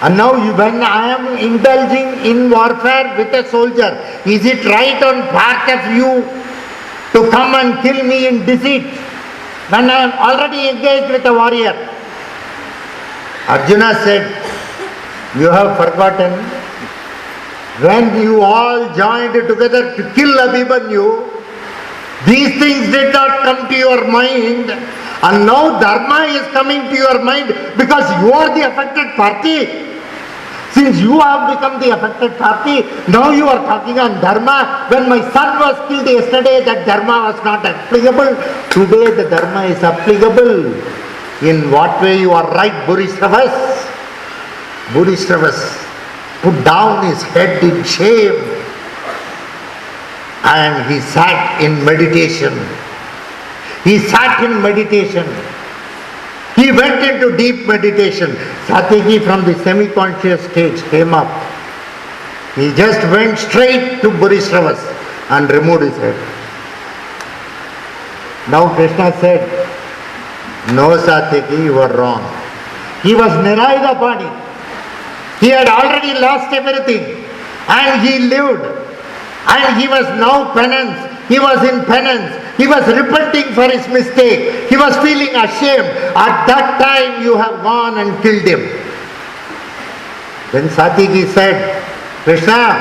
and now when I am indulging in warfare with a soldier, is it right on part of you to come and kill me in deceit when I am already engaged with a warrior? Arjuna said, you have forgotten when you all joined together to kill Abhimanyu, these things did not come to your mind. And now dharma is coming to your mind because you are the affected party. Since you have become the affected party, now you are talking on dharma. When my son was killed yesterday, that dharma was not applicable. Today the dharma is applicable. In what way you are right, Burisravas? Burisravas put down his head in shame and he sat in meditation. He sat in meditation. He went into deep meditation. Satyaki from the semi-conscious stage came up. He just went straight to Burisravas and removed his head. Now Krishna said, no Satyaki, you are wrong. He was Nirayuda body. He had already lost everything and he lived. And he was now penance. He was in penance. He was repenting for his mistake. He was feeling ashamed. At that time you have gone and killed him. Then Satyaki said, Krishna,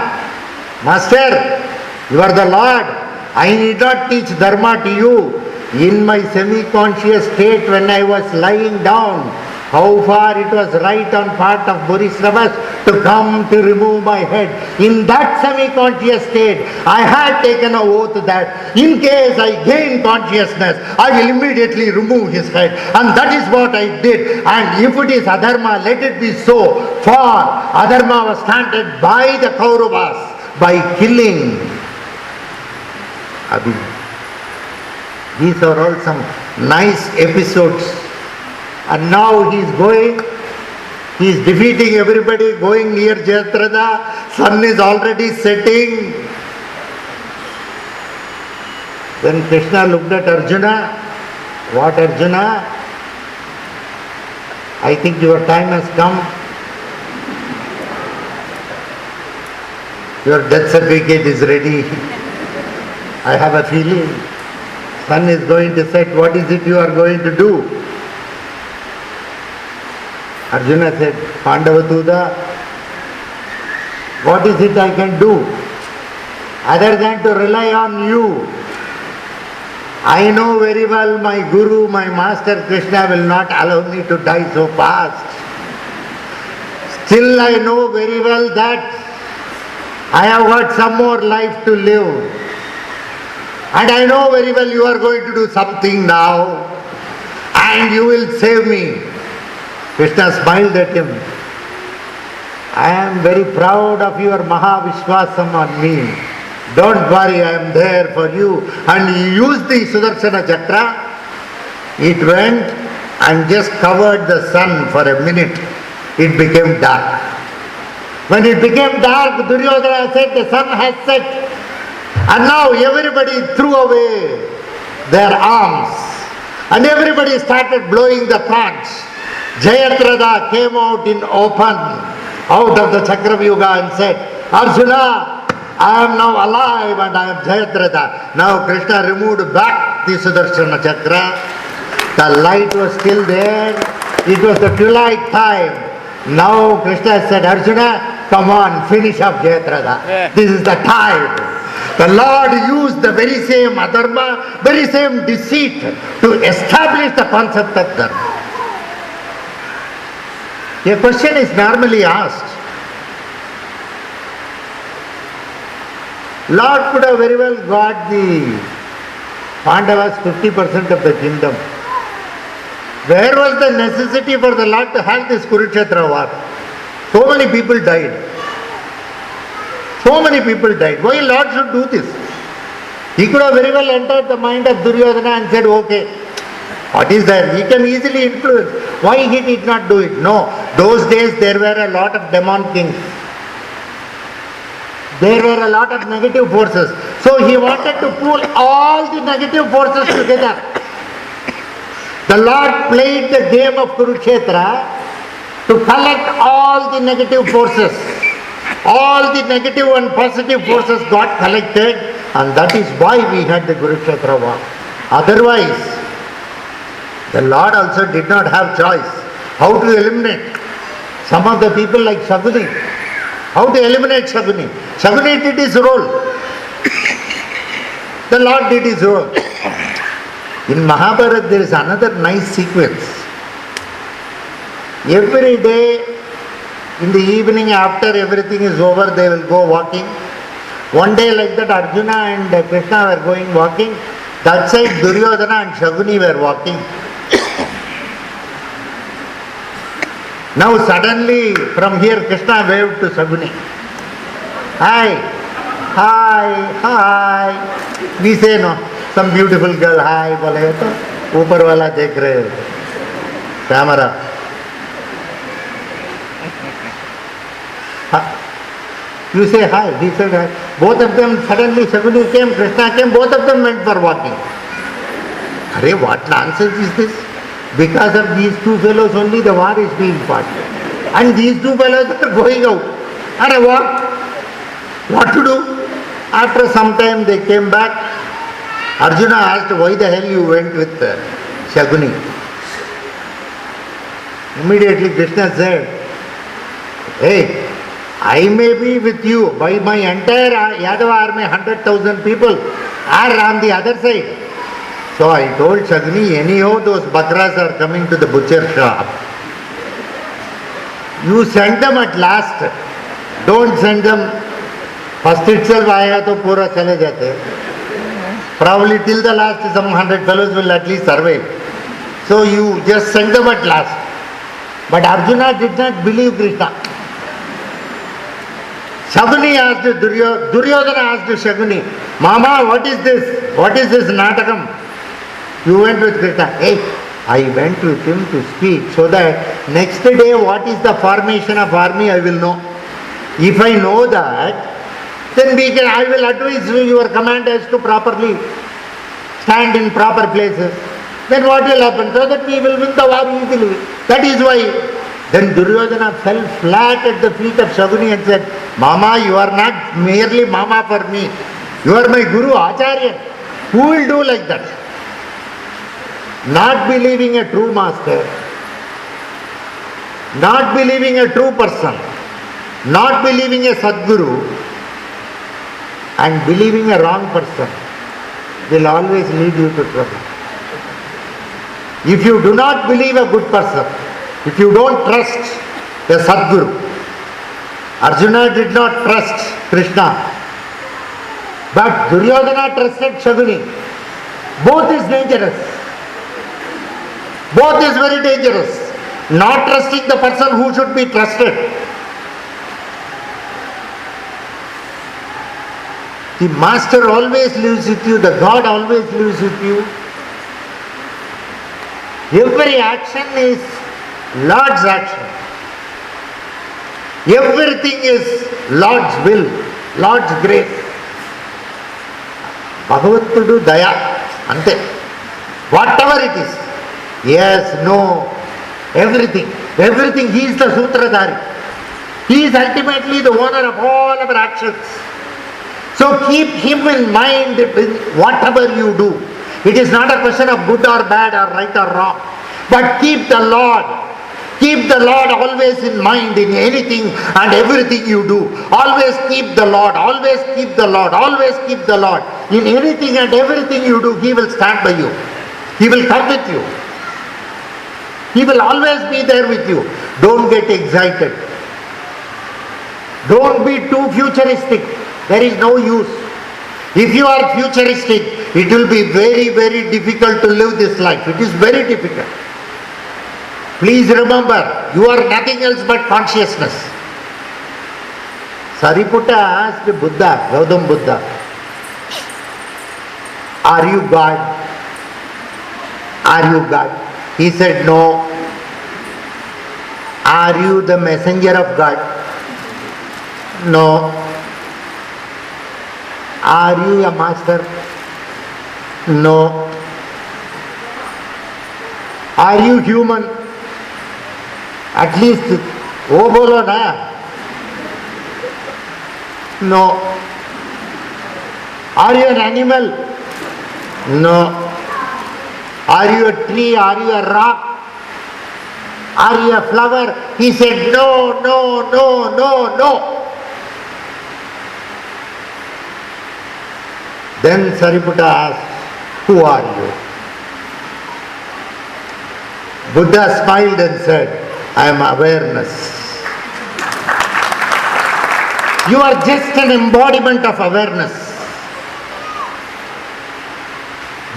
Master, you are the Lord. I need not teach dharma to you. In my semi-conscious state when I was lying down, how far it was right on part of Burisravas to come to remove my head. In that semi-conscious state, I had taken an oath that in case I gain consciousness, I will immediately remove his head. And that is what I did. And if it is adharma, let it be so. For adharma was started by the Kauravas, by killing Abhimanyu. These are all some nice episodes. And now he is going, he is defeating everybody, going near Jayadratha. Sun is already setting. Then Krishna looked at Arjuna. What, Arjuna? I think your time has come. Your death certificate is ready. I have a feeling. Son is going to say, what is it you are going to do? Arjuna said, Pandavaduta, what is it I can do other than to rely on you? I know very well my Guru, my Master Krishna will not allow me to die so fast. Still I know very well that I have got some more life to live. And I know very well you are going to do something now and you will save me. Krishna smiled at him. I am very proud of your Mahavishwasam on me. Don't worry, I am there for you. And he used the Sudarshana Chakra. It went and just covered the sun for a minute. It became dark. When it became dark, Duryodhana said, the sun has set. And now everybody threw away their arms. And everybody started blowing the conch. Jayadratha came out in open, out of the Chakravyuga and said, Arjuna, I am now alive and I am Jayadratha. Now Krishna removed back the Sudarshana Chakra. The light was still there. It was the twilight time. Now Krishna said, Arjuna, come on, finish up Jayadratha. This is the time. The Lord used the very same adharma, very same deceit to establish the concept of dharma. A question is normally asked. Lord could have very well got the Pandavas 50% of the kingdom. Where was the necessity for the Lord to have this Kurukshetra war? So many people died. So many people died. Why Lord should do this? He could have very well entered the mind of Duryodhana and said, okay, what is there? He can easily influence. Why he did not do it? No. Those days there were a lot of demon kings. There were a lot of negative forces. So he wanted to pull all the negative forces together. The Lord played the game of Kurukshetra to collect all the negative forces. All the negative and positive forces got collected, and that is why we had the Kurukshetra war. Otherwise, the Lord also did not have choice how to eliminate some of the people like Shaguni. How to eliminate Shaguni? Shaguni did his role. The Lord did his role. In Mahabharata there is another nice sequence. Every day, in the evening after everything is over, they will go walking. One day like that, Arjuna and Krishna were going walking. That side Duryodhana and Shaguni were walking. Now suddenly from here Krishna waved to Shaguni. Hi, hi, hi. We say no, some beautiful girl, hi, bole to upar wala dekh rahe ho. Camera. You say hi, he said hi. Both of them, suddenly Shaguni came, Krishna came, both of them went for walking. Arey, what nonsense is this? Because of these two fellows only the war is being fought. And these two fellows are going out. Arey, what to do? After some time they came back. Arjuna asked, why the hell you went with Shaguni? Immediately Krishna said, hey, I may be with you, by my entire Yadava army, 100,000 people are on the other side. So I told Shaguni, anyhow those bakras are coming to the butcher shop. You send them at last. Don't send them first itself, aayega to pura chale jate. Probably till the last some 100 fellows will at least survive. So you just send them at last. But Arjuna did not believe Krishna. Shaguni asked Duryodhana asked Shaguni, Mama, what is this? What is this natakam? You went with Krishna. Hey, I went with him to speak so that next day what is the formation of army I will know. If I know that, then I will advise your commanders to properly stand in proper places. Then what will happen? So that we will win the war easily. That is why. Then Duryodhana fell flat at the feet of Shaguni and said, Mama, you are not merely Mama for me. You are my Guru, Acharya. Who will do like that? Not believing a true master, not believing a true person, not believing a Sadguru, and believing a wrong person will always lead you to trouble. If you do not believe a good person, if you don't trust the Sadguru, Arjuna did not trust Krishna, but Duryodhana trusted Shaguni. Both is dangerous. Both is very dangerous. Not trusting the person who should be trusted. The master always lives with you, the God always lives with you. Every action is Lord's action. Everything is Lord's will, Lord's grace. Bhagavatudu Daya, ante. Whatever it is. Yes, no, everything. Everything, he is the Sutradhari. He is ultimately the owner of all our actions. So keep him in mind in whatever you do. It is not a question of good or bad or right or wrong. But keep the Lord always in mind in anything and everything you do. Always keep the Lord, always keep the Lord, always keep the Lord. In anything and everything you do, he will stand by you. He will come with you. He will always be there with you. Don't get excited. Don't be too futuristic. There is no use. If you are futuristic, it will be very, very difficult to live this life. It is very difficult. Please remember, you are nothing else but consciousness. Sariputta asked Buddha, Gautam Buddha, are you God? Are you God? He said, no. Are you the messenger of God? No. Are you a master? No. Are you human? At least, wo bolo na. No. Are you an animal? No. Are you a tree? Are you a rock? Are you a flower? He said, no, no, no, no, no. Then Sariputta asked, who are you? Buddha smiled and said, I am awareness. You are just an embodiment of awareness.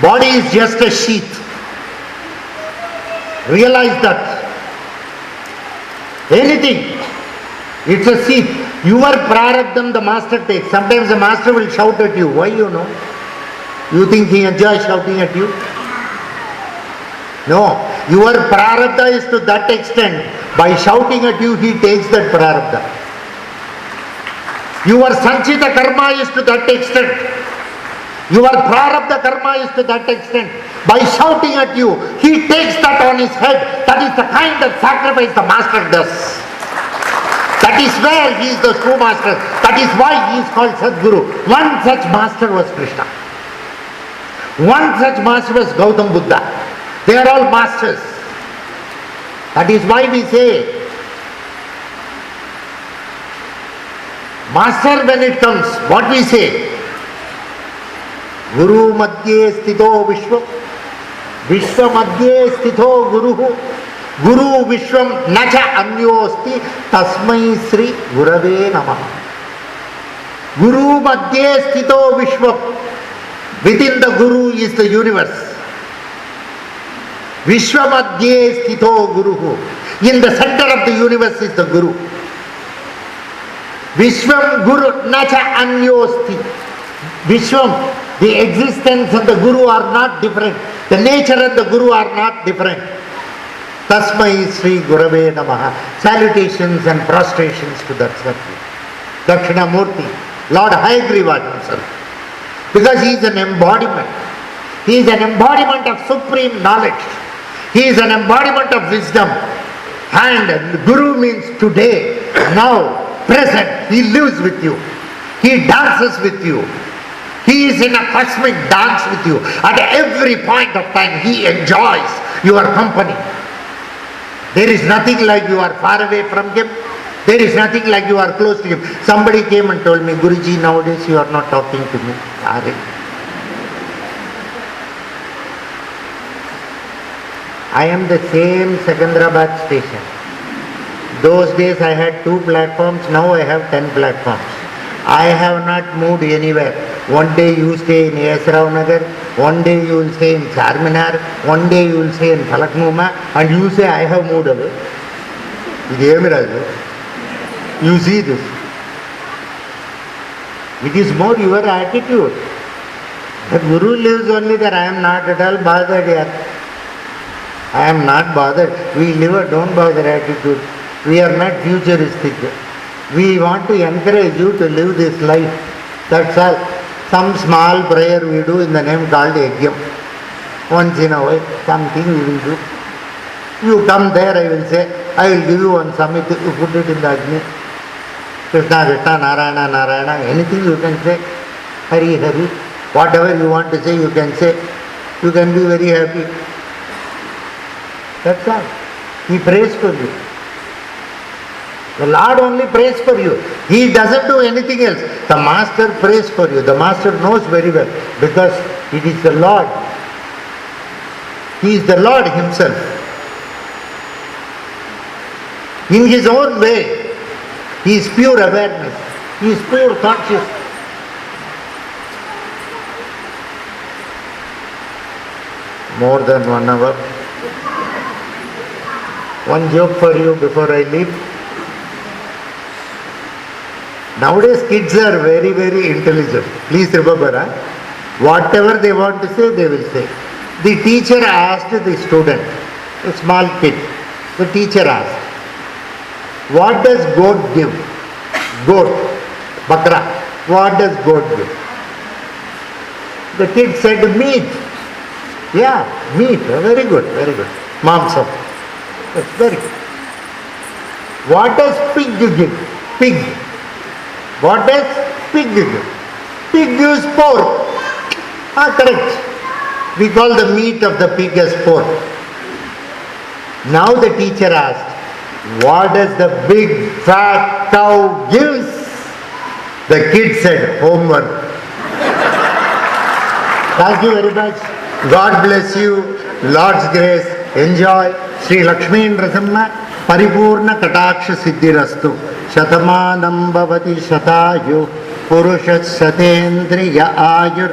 Body is just a sheath. Realize that. Anything, it's a sheath. Your prarabdham the master takes. Sometimes the master will shout at you. Why you know? You think he enjoys shouting at you? No. Your prarabdha is to that extent. By shouting at you, he takes that prarabdha. Your sanchita karma is to that extent. Your prarabdha karma is to that extent. By shouting at you, he takes that on his head. That is the kind of sacrifice the master does. That is where he is the true master. That is why he is called Sadguru. One such master was Krishna. One such master was Gautam Buddha. They are all masters. That is why we say, master when it comes, what we say? Guru madhye sthito vishwam, vishwa madhye sthito guruhu, guru vishwam nacha anyosti tasmai sri gurave namaha. Guru madhye sthito vishwam, within the guru is the universe. Vishwa madhye sthito guruhu, in the center of the universe is the guru. Vishwam guru nacha anyosti. Vishwam, the existence and the Guru are not different. The nature and the Guru are not different. Tasmai Sri Gurave Namaha. Salutations and prostrations to that Satguru. Dakshinamurti, Lord Hayagriva himself. Because he is an embodiment. He is an embodiment of supreme knowledge. He is an embodiment of wisdom. And Guru means today, now, present. He lives with you. He dances with you. He is in a cosmic dance with you. At every point of time, He enjoys your company. There is nothing like you are far away from Him. There is nothing like you are close to Him. Somebody came and told me, Guruji, nowadays you are not talking to me. I am the same Secunderabad station. Those days I had 2 platforms, now I have 10 platforms. I have not moved anywhere. One day you stay in Yasrao Nagar, one day you will stay in Charminar, one day you will stay in Falaknuma, and you say I have moved away. You see this. It is more your attitude. The Guru lives only there. I am not at all bothered here. I am not bothered. We live a don't bother attitude. We are not futuristic. We want to encourage you to live this life. That's all. Some small prayer we do in the name called Yajnam. Once in a while, something we will do. You come there, I will say, I will give you one samit, you put it in the Agni. Krishna, Krishna, Narayana, Narayana, anything you can say. Hari, Hari. Whatever you want to say, you can say. You can be very happy. That's all. He prays for you. The Lord only prays for you. He doesn't do anything else. The Master prays for you. The Master knows very well because it is the Lord. He is the Lord Himself. In His own way, He is pure awareness. He is pure consciousness. More than 1 hour. One joke for you before I leave. Nowadays kids are very, very intelligent. Please remember, whatever they want to say, they will say. The teacher asked the student, a small kid, the teacher asked, what does goat give? Goat, bakra. What does goat give? The kid said meat. Yeah, meat. Very good, very good. Mamsam. That's very good. What does pig give? Pig. What does pig give? Pig gives pork. Correct. We call the meat of the pig as pork. Now the teacher asked, what does the big fat cow gives? The kid said, homework. Thank you very much. God bless you. Lord's grace. Enjoy. Sri Lakshmi Nrasimha Paripurna Kataksha Siddhirastu Shatamanam Bhavati Shatayu Purushas Satendriya Ayur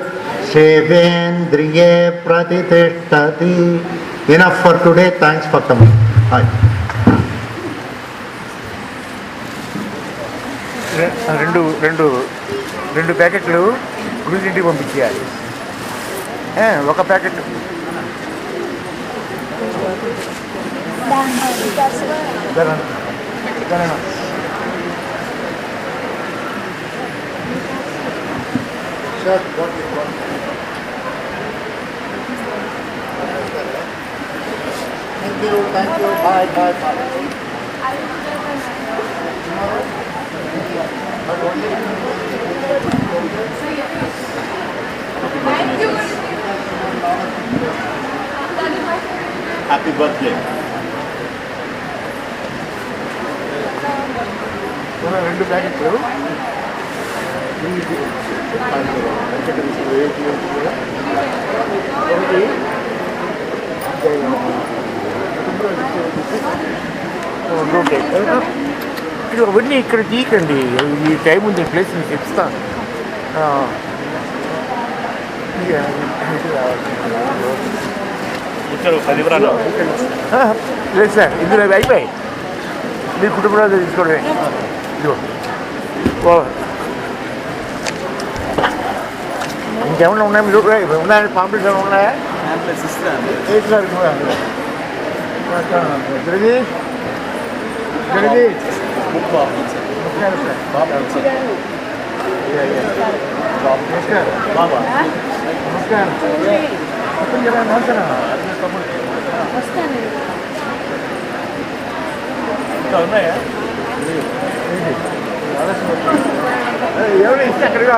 Shevendriye Pratiteshtati. Enough for today. Thanks for coming. Bye. రెండు ప్యాకెట్లు గురుజీ ఇంటికి పంపించేయాలి. ఒక packet Thank you. Bye. Thank you. Happy birthday. రెండు ప్యాకెట్లు అవన్నీ ఇక్కడ తీయకండి. ఈ time ఉంది, ప్లేస్ నేను చెప్తాను. లేదు సార్, ఇందులో అయిపోయాయి. మీ కుటుంబంలో తీసుకోవడమే. ఇదిగో ఇంకేమన్నా ఉన్నాయి? మీరు ఉన్నాయండి? పాంప్లెట్స్ ఏమైనా ఉన్నాయా? ఇస్తారు కూడా. ఉన్నాయా? ఎవరు ఇస్తే అక్కడిగా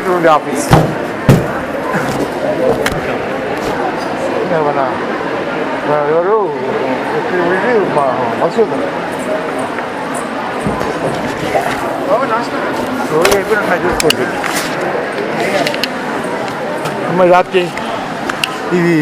ఉండే ఆఫీస్ మన ఎవరు మసూద్ రోజు అయిపోయినట్టు చూసుకోండి అమ్మ జాతి ఇది